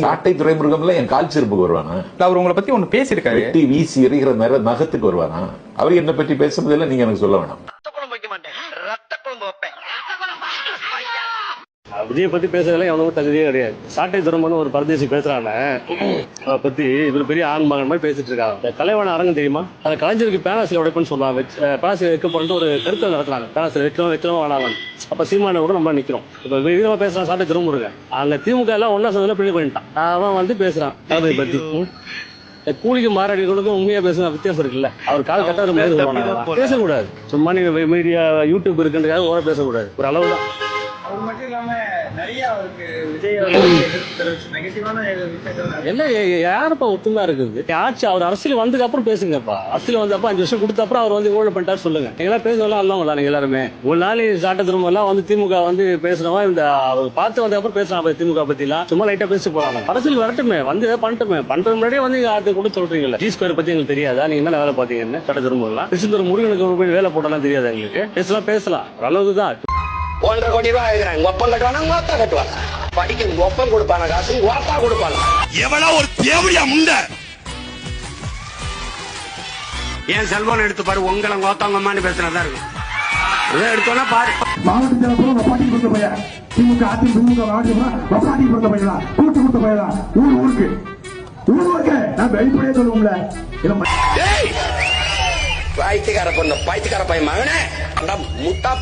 சாட்டை துறைமுருகம்ல என் கால் செருப்புக்கு வருவானா? அவர் உங்களை பத்தி ஒண்ணு பேசியிருக்காரு. வெட்டி வீசி எறிகிற நகத்துக்கு வருவானா? அவர் என்ன பற்றி பேசுறதெல்லாம் நீங்க எனக்கு சொல்ல வேணாம். விஜயை பத்தி பேசுறதுல எவனுக்கும் தகுதியே கிடையாது. சாட்டை துறைமுகம் ஒரு பரதேசி பேசுறாங்க, அதை பத்தி இவர் பெரிய ஆண் மகன் மாதிரி பேசிட்டு இருக்காங்க. கலைவாண அரங்கம் தெரியுமா? அந்த கலைஞருக்கு பேனாசிரியர் உடைப்புன்னு சொல்லுவாங்க. பேனாசிரியர் வைக்க போட்டு ஒரு கருத்தை நடத்துறாங்க. பேனாசிரியர் வைக்கிறோம் வேணாங்க. அப்ப சீமான கூட நம்ம நிக்கிறோம். இப்ப விதமா பேசுறான் சாட்டை துறைமுருகன். அங்க திமுக எல்லாம் ஒன்னா சேர்ந்து பிள்ளை பண்ணிட்டான். அவன் வந்து பேசுறான் அதை பத்தி. கூலிக்கு மாறாடிகளுக்கும் உண்மையா பேசுற வித்தியாசம் இருக்குல்ல. அவர் கால கட்டாத பேசக்கூடாது. சும்மா நீங்க மீடியா யூடியூப் இருக்குன்றதுக்காக ஓர பேசக்கூடாது. ஒரு அளவு தான். யாருப்பா ஒத்துமையா இருக்குது? ஆட்சி அவர் அரசியல் வந்ததுக்கு அப்புறம் பேசுங்கப்பா. அரசியல் வந்தப்ப 5 வருஷம் கொடுத்த அப்புறம் அவர் வந்து ஊழல் பண்ணிட்டாரு சொல்லுங்க. எல்லாம் பேசுறதெல்லாம் அல்லவங்களா நீங்க எல்லாருமே? ஒரு நாள் சாட்ட திரும்ப எல்லாம் வந்து திமுக வந்து பேசுறவன் இந்த அவர் பார்த்து வந்த அப்புறம் பேசுறான் திமுக பத்தி எல்லாம். சும்மா லைட்டா பேசி போறாங்க. அரசியல் வரட்டுமே, வந்து பண்ணட்டுமே. பண்றது முன்னாடியே வந்து அது கூட சொல்றீங்களா? ஜி ஸ்கொயர் பத்தி எங்களுக்கு தெரியாதா? நீங்க என்ன வேலை பாத்தீங்கன்னு சாட்ட திரும்ப எல்லாம் கிருஷ்ணர் முருகனுக்கு வேலை போட்டாலும் தெரியாது எங்களுக்கு. பேசலாம் அளவுக்குதான். 1.5 கோடி ரூபாய் ஆகுறாங்க. ஒப்பம் கட்டுவானா ஓத்தா கட்டுவாங்க. படிக்க ஒப்பம் கொடுப்பான காசு ஓத்தா கொடுப்பாங்க. எவ்வளவு ஒரு தேவடியா முண்ட. ஏன் செல்போன் எடுத்து பாரு, உங்களை ஓத்தாங்கம்மான்னு பேசுறதா இருக்கும். எடுத்தோன்னா பாரு. மாவட்டத்தில் பாட்டி கொடுத்த பையன் திமுக அதிமுக பாட்டி கொடுத்த பையனா கூட்டு கொடுத்த பையனா ஊருக்கு நான் வெளிப்படையே சொல்லுவோம்ல. பைத்தியக்கார பொண்ணு பைத்தியக்கார பையன் மகனே முட்டா